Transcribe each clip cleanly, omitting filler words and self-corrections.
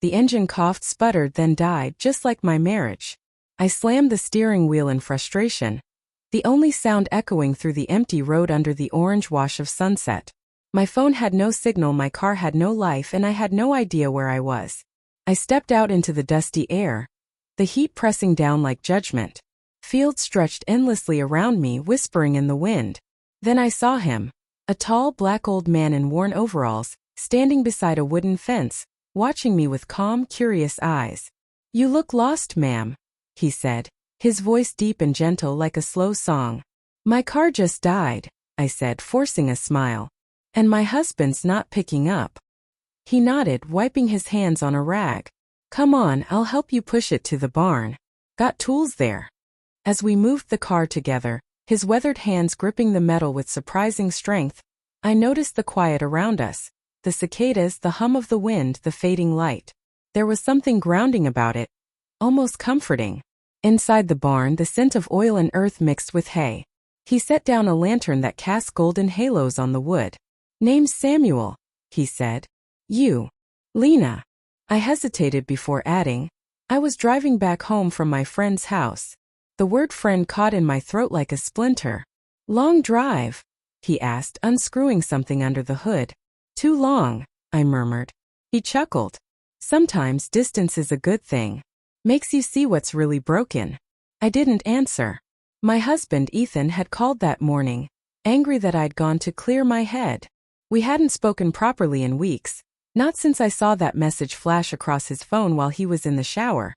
The engine coughed, sputtered, then died, just like my marriage. I slammed the steering wheel in frustration, the only sound echoing through the empty road under the orange wash of sunset. My phone had no signal, my car had no life, and I had no idea where I was. I stepped out into the dusty air, the heat pressing down like judgment. Fields stretched endlessly around me, whispering in the wind. Then I saw him, a tall black old man in worn overalls, standing beside a wooden fence, watching me with calm, curious eyes. "You look lost, ma'am," he said, his voice deep and gentle like a slow song. "My car just died," I said, forcing a smile. "And my husband's not picking up." He nodded, wiping his hands on a rag. "Come on, I'll help you push it to the barn. Got tools there." As we moved the car together, his weathered hands gripping the metal with surprising strength, I noticed the quiet around us, the cicadas, the hum of the wind, the fading light. There was something grounding about it, almost comforting. Inside the barn, the scent of oil and earth mixed with hay. He set down a lantern that cast golden halos on the wood. "Name's Samuel," he said. "You?" "Lena." I hesitated before adding, "I was driving back home from my friend's house." The word friend caught in my throat like a splinter. "Long drive?" he asked, unscrewing something under the hood. "Too long," I murmured. He chuckled. "Sometimes distance is a good thing. Makes you see what's really broken." I didn't answer. My husband, Ethan, had called that morning, angry that I'd gone to clear my head. We hadn't spoken properly in weeks, not since I saw that message flash across his phone while he was in the shower.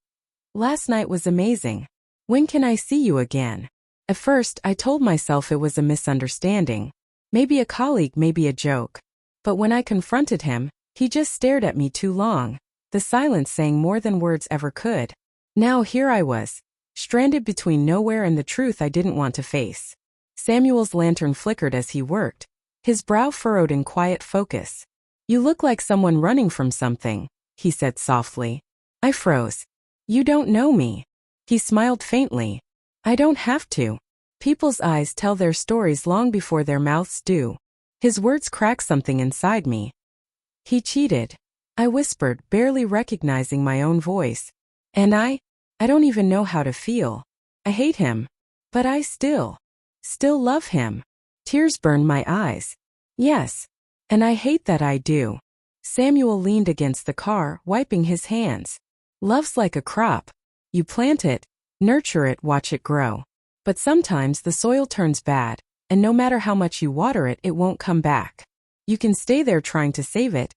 "Last night was amazing. When can I see you again?" At first, I told myself it was a misunderstanding. Maybe a colleague, maybe a joke. But when I confronted him, he just stared at me too long, the silence saying more than words ever could. Now here I was, stranded between nowhere and the truth I didn't want to face. Samuel's lantern flickered as he worked, his brow furrowed in quiet focus. "You look like someone running from something," he said softly. I froze. "You don't know me." He smiled faintly. "I don't have to. People's eyes tell their stories long before their mouths do." His words cracked something inside me. "He cheated," I whispered, barely recognizing my own voice. "And I don't even know how to feel. I hate him. But I still love him." Tears burned my eyes. "Yes. And I hate that I do." Samuel leaned against the car, wiping his hands. "Love's like a crop. You plant it, nurture it, watch it grow. But sometimes the soil turns bad, and no matter how much you water it, it won't come back. You can stay there trying to save it,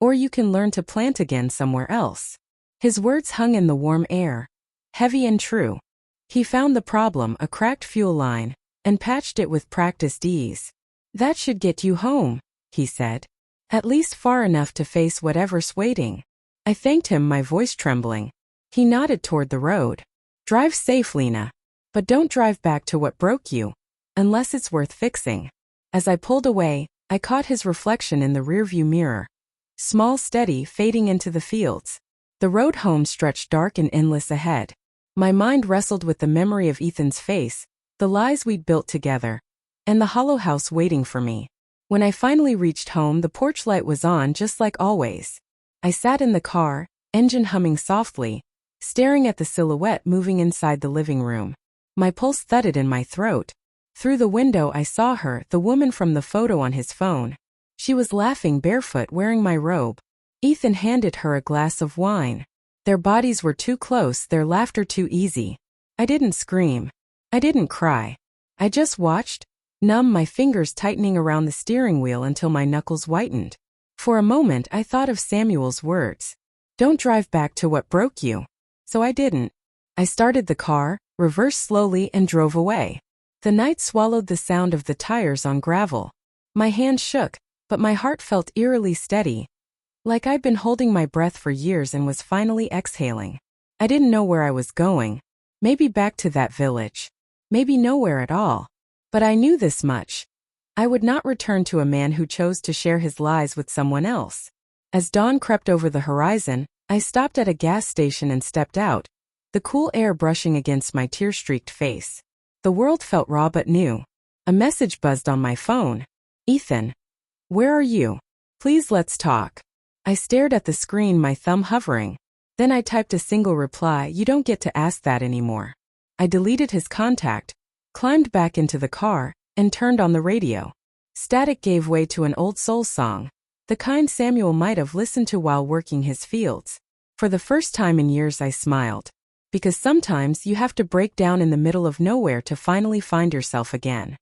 or you can learn to plant again somewhere else." His words hung in the warm air, heavy and true. He found the problem, a cracked fuel line, and patched it with practiced ease. "That should get you home," he said. "At least far enough to face whatever's waiting." I thanked him, my voice trembling. He nodded toward the road. "Drive safe, Lena. But don't drive back to what broke you, unless it's worth fixing." As I pulled away, I caught his reflection in the rearview mirror. Small, steady, fading into the fields. The road home stretched dark and endless ahead. My mind wrestled with the memory of Ethan's face, the lies we'd built together, and the hollow house waiting for me. When I finally reached home, the porch light was on just like always. I sat in the car, engine humming softly, staring at the silhouette moving inside the living room. My pulse thudded in my throat. Through the window I saw her, the woman from the photo on his phone. She was laughing, barefoot, wearing my robe. Ethan handed her a glass of wine. Their bodies were too close, their laughter too easy. I didn't scream. I didn't cry. I just watched, numb, my fingers tightening around the steering wheel until my knuckles whitened. For a moment I thought of Samuel's words. "Don't drive back to what broke you." So I didn't. I started the car, reversed slowly, and drove away. The night swallowed the sound of the tires on gravel. My hands shook, but my heart felt eerily steady, like I'd been holding my breath for years and was finally exhaling. I didn't know where I was going. Maybe back to that village. Maybe nowhere at all. But I knew this much. I would not return to a man who chose to share his lies with someone else. As dawn crept over the horizon, I stopped at a gas station and stepped out, the cool air brushing against my tear-streaked face. The world felt raw but new. A message buzzed on my phone. "Ethan, where are you? Please let's talk." I stared at the screen, my thumb hovering. Then I typed a single reply, "You don't get to ask that anymore." I deleted his contact, climbed back into the car, and turned on the radio. Static gave way to an old soul song, the kind Samuel might have listened to while working his fields. For the first time in years I smiled. Because sometimes you have to break down in the middle of nowhere to finally find yourself again.